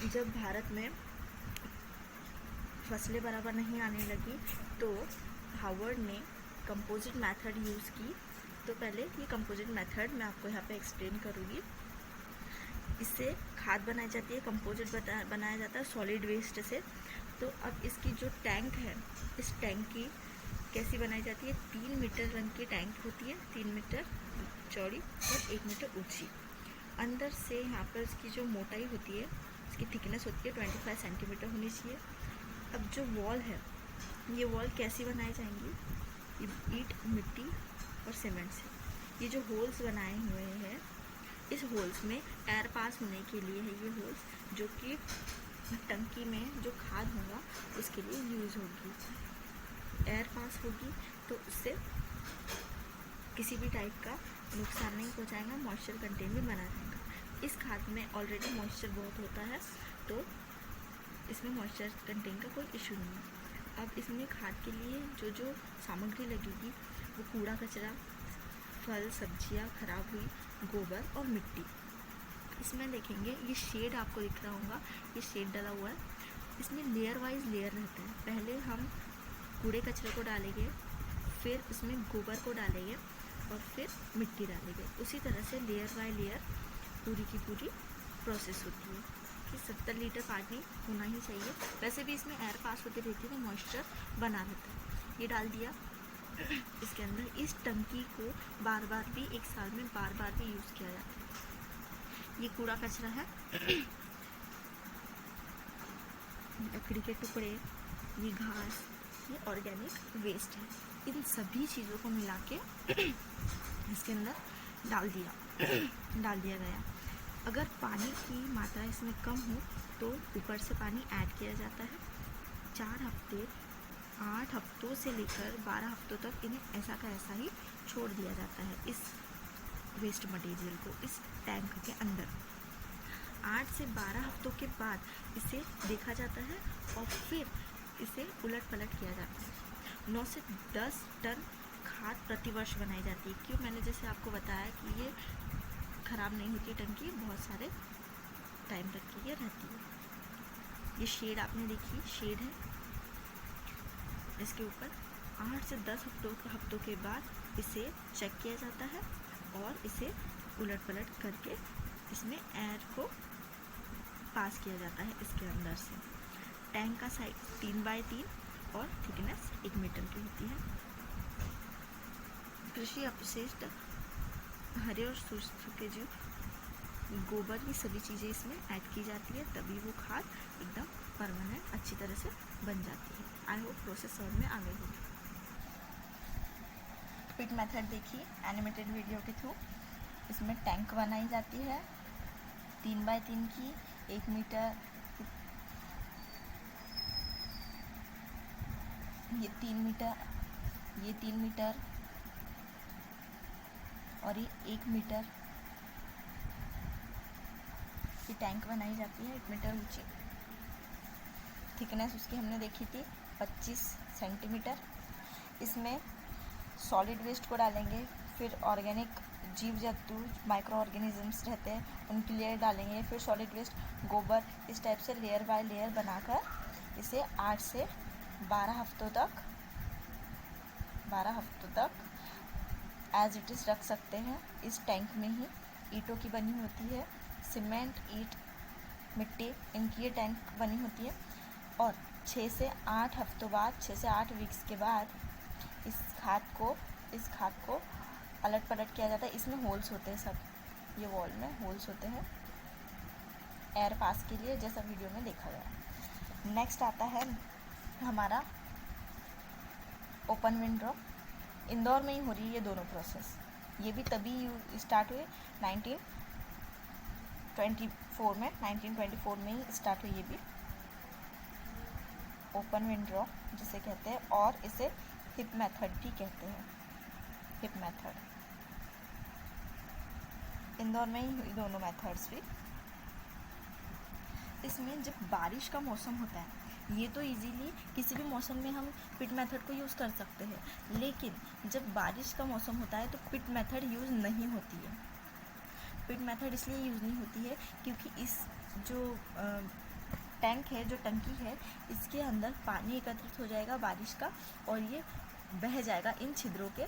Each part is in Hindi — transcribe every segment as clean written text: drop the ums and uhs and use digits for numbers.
जब भारत में फसलें बराबर नहीं आने लगी तो हार्वर्ड ने कंपोजिट मेथड यूज़ की। तो पहले ये कंपोजिट मेथड मैं आपको यहाँ पे एक्सप्लेन करूँगी। इससे खाद बनाई जाती है, कंपोजिट बनाया जाता है सॉलिड वेस्ट से। तो अब इसकी जो टैंक है, इस टैंक की कैसी बनाई जाती है, 3 मीटर रंग की टैंक होती है, 3 मीटर चौड़ी और 1 मीटर ऊंची। अंदर से यहाँ पर इसकी जो मोटाई होती है, इसकी थिकनेस होती है 25 सेंटीमीटर होनी चाहिए। अब जो वॉल है, ये वॉल कैसी बनाई जाएंगी, ईंट, मिट्टी और सीमेंट से। ये जो होल्स बनाए हुए हैं, इस होल्स में एयर पास होने के लिए है ये होल्स, जो कि टंकी में जो खाद होगा उसके लिए यूज़ होगी। एयर पास होगी तो उससे किसी भी टाइप का नुकसान नहीं पहुंचाएगा, मॉइस्चर कंटेन भी बना रहेगा। इस खाद में ऑलरेडी मॉइस्चर बहुत होता है, तो इसमें मॉइस्चर कंटेन का कोई इशू नहीं है। अब इसमें खाद के लिए जो जो सामग्री लगेगी वो कूड़ा कचरा, फल सब्जियां खराब हुई, गोबर और मिट्टी। इसमें देखेंगे ये शेड आपको दिख रहा होगा, ये शेड डला हुआ है। इसमें लेयर वाइज लेयर रहता है। पहले हम कूड़े कचरे को डालेंगे, फिर इसमें गोबर को डालेंगे और फिर मिट्टी डालेंगे। उसी तरह से लेयर बाय लेयर पूरी की पूरी प्रोसेस होती है कि 70 लीटर पानी होना ही चाहिए। वैसे भी इसमें एयर पास होती रहती है तो मॉइस्चर बना रहता है। ये डाल दिया इसके अंदर। इस टंकी को बार बार भी, एक साल में बार बार भी यूज़ किया जाता है। ये कूड़ा कचरा है, लकड़ी के टुकड़े, ये घास, ये ऑर्गेनिक वेस्ट है। इन सभी चीज़ों को मिला के इसके अंदर डाल दिया गया। अगर पानी की मात्रा इसमें कम हो तो ऊपर से पानी ऐड किया जाता है। 4 हफ्ते, 8 हफ्तों से लेकर 12 हफ्तों तक इन्हें ऐसा का ऐसा ही छोड़ दिया जाता है, इस वेस्ट मटेरियल को इस टैंक के अंदर। 8 से 12 हफ्तों के बाद इसे देखा जाता है और फिर इसे उलट पलट किया जाता है। 9 से 10 टन खाद प्रतिवर्ष बनाई जाती है। क्यों, मैंने जैसे आपको बताया कि ये ख़राब नहीं होती टंकी, बहुत सारे टाइम तक की ये रहती है। ये शेड आपने देखी, शेड है, इसके ऊपर 8 से 10 हफ्तों के बाद इसे चेक किया जाता है और इसे उलट पलट करके इसमें एयर को पास किया जाता है इसके अंदर से। टैंक का साइज 3 बाय 3 और थिकनेस 1 मीटर की होती है। कृषि अपशिष्ट, हरे और सूखे जीव, गोबर, ये सभी चीज़ें इसमें ऐड की जाती है, तभी वो खाद एकदम परमानेंट अच्छी तरह से बन जाती है। आई होप प्रोसेस समझ में आ गई होगी। पिट मेथड देखिए एनिमेटेड वीडियो के थ्रू। इसमें टैंक बनाई जाती है 3 बाय 3 की, 1 मीटर, ये 3 मीटर, ये 3 मीटर और ये 1 मीटर की टैंक बनाई जाती है, 1 मीटर ऊंची। थिकनेस उसकी हमने देखी थी 25 सेंटीमीटर। इसमें सॉलिड वेस्ट को डालेंगे, फिर ऑर्गेनिक जीव जंतु, माइक्रो ऑर्गेनिजम्स रहते हैं, उनके लिए डालेंगे, फिर सॉलिड वेस्ट, गोबर, इस टाइप से लेयर बाय लेयर बनाकर इसे 8 से 12 हफ्तों तक एज इट इज़ रख सकते हैं। इस टैंक में ही ईंटों की बनी होती है, सीमेंट, ईंट, मिट्टी, इनकी ये टैंक बनी होती है। और 6 से 8 हफ्तों बाद, 6 से 8 वीक्स के बाद इस खाद को अलट पलट किया जाता है। इसमें होल्स होते हैं, सब ये वॉल में होल्स होते हैं एयर पास के लिए, जैसा वीडियो में देखा गया। नेक्स्ट आता है हमारा ओपन विंडो। इंदौर में ही हो रही है ये दोनों प्रोसेस। ये भी तभी स्टार्ट हुए 1924 में ही स्टार्ट हुई ये भी ओपन विंडो जिसे कहते हैं, और इसे हिप मेथड भी कहते हैं। हिप मेथड इंदौर में ही हुई दोनों मेथड्स भी। इसमें जब बारिश का मौसम होता है, ये तो इजीली किसी भी मौसम में हम पिट मेथड को यूज़ कर सकते हैं, लेकिन जब बारिश का मौसम होता है तो पिट मेथड यूज़ नहीं होती है। पिट मेथड इसलिए यूज़ नहीं होती है क्योंकि इस जो टैंक है, जो टंकी है, इसके अंदर पानी एकत्रित हो जाएगा बारिश का और ये बह जाएगा इन छिद्रों के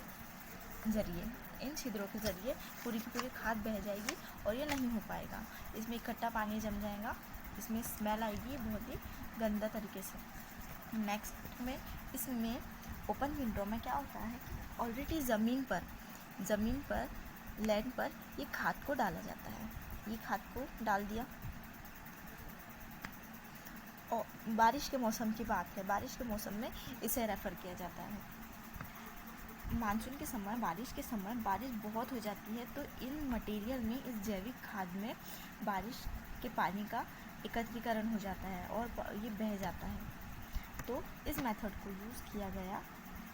ज़रिए। इन छिद्रों के ज़रिए पूरी की पूरी खाद बह जाएगी और ये नहीं हो पाएगा। इसमें इकट्ठा पानी जम जाएगा, इसमें स्मेल आएगी बहुत ही गंदा तरीके से। नेक्स्ट में इसमें ओपन विंडो में क्या होता है कि ऑलरेडी ज़मीन पर लैंड पर ये खाद को डाला जाता है। ये खाद को डाल दिया और बारिश के मौसम की बात है, बारिश के मौसम में इसे रेफ़र किया जाता है। मानसून के समय, बारिश के समय बारिश बहुत हो जाती है तो इन मटेरियल में, इस जैविक खाद में बारिश के पानी का एकत्रीकरण हो जाता है और ये बह जाता है। तो इस मेथड को यूज़ किया गया।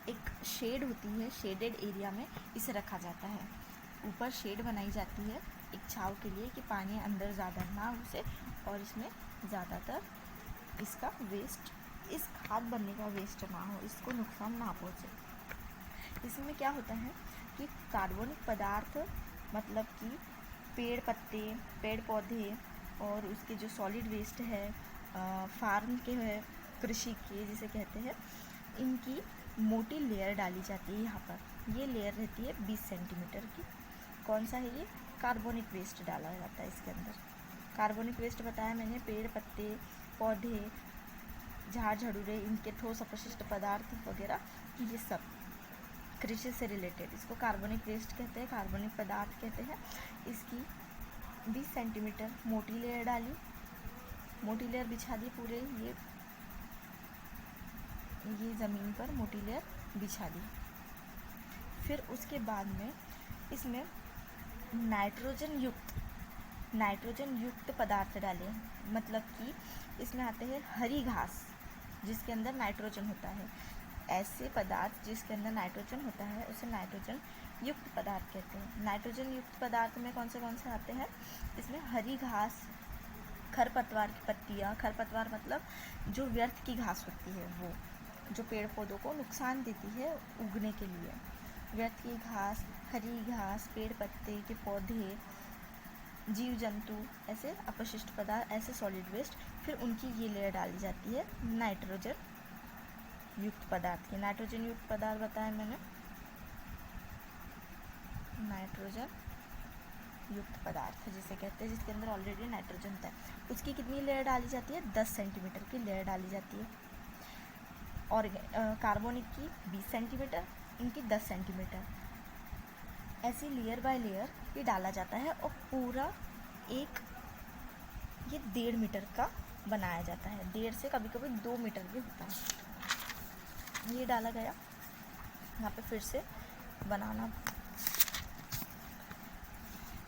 एक शेड होती है, शेडेड एरिया में इसे रखा जाता है। ऊपर शेड बनाई जाती है एक छाँव के लिए कि पानी अंदर ज़्यादा ना घुसे और इसमें ज़्यादातर इसका वेस्ट, इस खाद बनने का वेस्ट ना हो, इसको नुकसान ना पहुँचे। इसमें क्या होता है कि कार्बनिक पदार्थ मतलब कि पेड़ पत्ते, पेड़ पौधे और उसके जो सॉलिड वेस्ट है, फार्म के है, कृषि के जिसे कहते हैं, इनकी मोटी लेयर डाली जाती है यहाँ पर। ये लेयर रहती है 20 सेंटीमीटर की। कौन सा है ये? कार्बनिक वेस्ट डाला जाता है इसके अंदर। कार्बनिक वेस्ट बताया मैंने, पेड़ पत्ते, पौधे, झाड़ झड़ूरे, इनके ठोस अपशिष्ट पदार्थ वगैरह, ये सब कृषि से रिलेटेड, इसको कार्बनिक वेस्ट कहते हैं, कार्बनिक पदार्थ कहते हैं। इसकी 20 सेंटीमीटर मोटी लेयर डाली, मोटी लेयर बिछा दी पूरे ये ज़मीन पर मोटी लेयर बिछा दी। फिर उसके बाद में इसमें नाइट्रोजन युक्त पदार्थ डाले, मतलब कि इसमें आते हैं हरी घास जिसके अंदर नाइट्रोजन होता है। ऐसे पदार्थ जिसके अंदर नाइट्रोजन होता है उसे नाइट्रोजन युक्त पदार्थ कहते हैं। नाइट्रोजन युक्त पदार्थ में कौन से आते हैं? इसमें हरी घास, खरपतवार की पत्तियाँ, खरपतवार मतलब जो व्यर्थ की घास होती है, वो जो पेड़ पौधों को नुकसान देती है उगने के लिए, व्यर्थ की घास, हरी घास, पेड़ पत्ते के पौधे, जीव जंतु, ऐसे अपशिष्ट पदार्थ, ऐसे सॉलिड वेस्ट, फिर उनकी ये लेयर डाली जाती है नाइट्रोजन युक्त पदार्थ की। नाइट्रोजन युक्त पदार्थ बताया मैंने, नाइट्रोजन युक्त पदार्थ जिसे कहते हैं, जिसके अंदर ऑलरेडी नाइट्रोजन होता है। उसकी कितनी लेयर डाली जाती है? 10 सेंटीमीटर की लेयर डाली जाती है। और कार्बनिक की 20 सेंटीमीटर, इनकी 10 सेंटीमीटर, ऐसी लेयर बाय लेयर ये डाला जाता है और पूरा एक ये 1.5 मीटर का बनाया जाता है। 1.5 से कभी कभी 2 मीटर भी होता है। ये डाला गया, यहाँ पे फिर से बनाना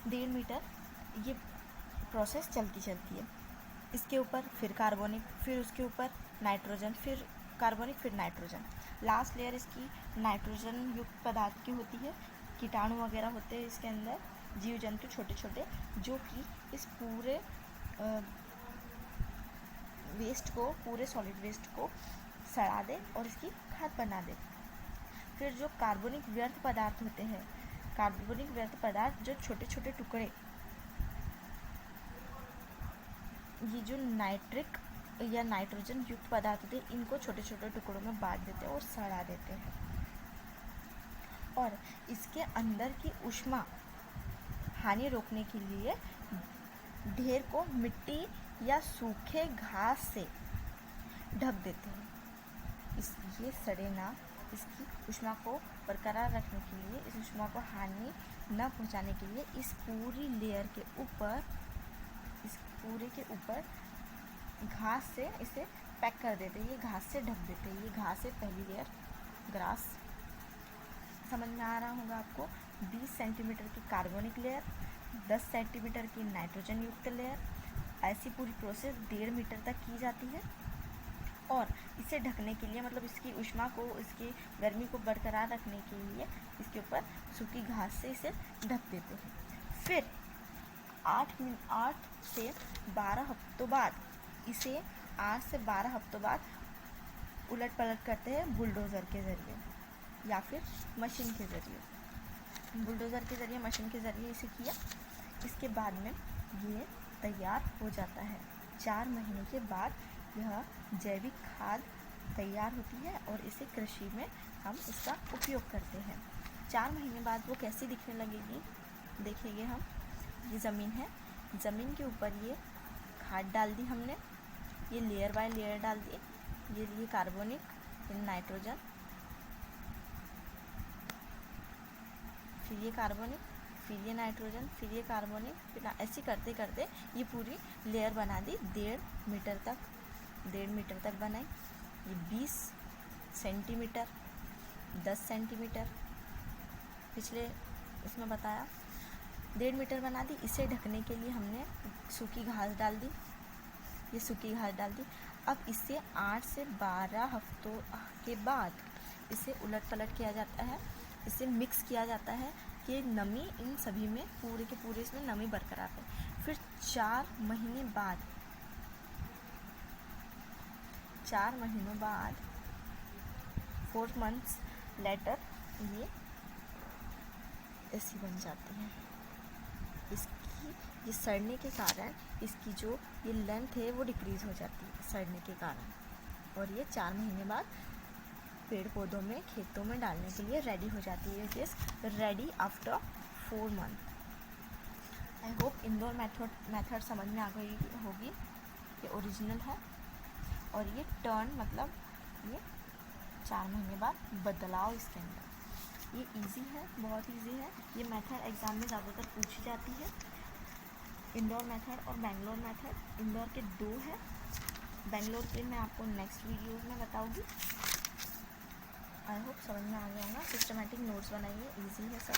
1.5 मीटर, ये प्रोसेस चलती है। इसके ऊपर फिर कार्बनिक, फिर उसके ऊपर नाइट्रोजन, फिर कार्बनिक, फिर नाइट्रोजन। लास्ट लेयर इसकी नाइट्रोजन युक्त पदार्थ की होती है। कीटाणु वगैरह होते हैं इसके अंदर, जीव जंतु छोटे छोटे, जो कि इस पूरे वेस्ट को, पूरे सॉलिड वेस्ट को सड़ा दे और इसकी खाद बना दे। फिर जो कार्बनिक व्यर्थ पदार्थ होते हैं, कार्बनिक व्यर्थ पदार्थ जो छोटे छोटे टुकड़े, ये जो नाइट्रिक या नाइट्रोजन युक्त पदार्थ होते हैं, इनको छोटे छोटे टुकड़ों में बांट देते हैं और सड़ा देते हैं। और इसके अंदर की ऊष्मा हानि रोकने के लिए ढेर को मिट्टी या सूखे घास से ढक देते हैं। ये सड़े ना, इसकी ऊष्मा को बरकरार रखने के लिए, इस ऊष्मा को हानि न पहुंचाने के लिए इस पूरी लेयर के ऊपर, इस पूरे के ऊपर घास से इसे पैक कर देते हैं, ये घास से ढक देते हैं। ये घास है पहली लेयर, ग्रास। समझ में आ रहा होगा आपको। 20 सेंटीमीटर की कार्बनिक लेयर, 10 सेंटीमीटर की नाइट्रोजन युक्त लेयर, ऐसी पूरी प्रोसेस 1.5 मीटर तक की जाती है। और इसे ढकने के लिए, मतलब इसकी ऊष्मा को, इसकी गर्मी को बरकरार रखने के लिए इसके ऊपर सूखी घास से इसे ढक देते हैं। फिर 8 से 12 हफ्तों बाद इसे 8 से 12 हफ्तों बाद उलट पलट करते हैं बुलडोज़र के ज़रिए या फिर मशीन के ज़रिए। बुलडोज़र के ज़रिए, मशीन के ज़रिए इसे किया। इसके बाद में ये तैयार हो जाता है। 4 महीने के बाद यह जैविक खाद तैयार होती है और इसे कृषि में हम इसका उपयोग करते हैं। 4 महीने बाद वो कैसी दिखने लगेगी देखेंगे हम। ये ज़मीन है, ज़मीन के ऊपर ये खाद डाल दी हमने, ये लेयर बाय लेयर डाल दी। ये कार्बनिक, ये नाइट्रोजन, फिर ये कार्बनिक, फिर ये नाइट्रोजन, फिर ये कार्बनिक, फिर ऐसे करते करते ये पूरी लेयर बना दी 1.5 मीटर तक, 1.5 मीटर तक बनाई। ये 20 सेंटीमीटर, 10 सेंटीमीटर पिछले इसमें बताया, 1.5 मीटर बना दी। इसे ढकने के लिए हमने सूखी घास डाल दी, ये सूखी घास डाल दी। अब इसे 8 से 12 हफ्तों के बाद इसे उलट पलट किया जाता है, इसे मिक्स किया जाता है कि नमी इन सभी में पूरे के पूरे इसमें नमी बरकरार है। फिर 4 महीने बाद 4 महीनों बाद 4 मंथ्स लेटर ये ऐसी बन जाती है। इसकी ये सड़ने के कारण इसकी जो ये लेंथ है वो डिक्रीज़ हो जाती है सड़ने के कारण, और ये 4 महीने बाद पेड़ पौधों में, खेतों में डालने के लिए रेडी हो जाती है। It is ready after 4 month. I hope indoor method समझ में आ गई होगी। ये ओरिजिनल है और ये टर्न मतलब ये 4 महीने बाद बदलाव इसके अंदर। ये इजी है, बहुत इजी है। ये मेथड एग्ज़ाम में ज़्यादातर पूछी जाती है, इंडोर मेथड और बेंगलोर मेथड। इंडोर के 2 है, बेंगलोर के मैं आपको नेक्स्ट वीडियोस में बताऊंगी। आई होप समझ में आ गया होगा। सिस्टमेटिक नोट्स बनाइए, इजी है सब।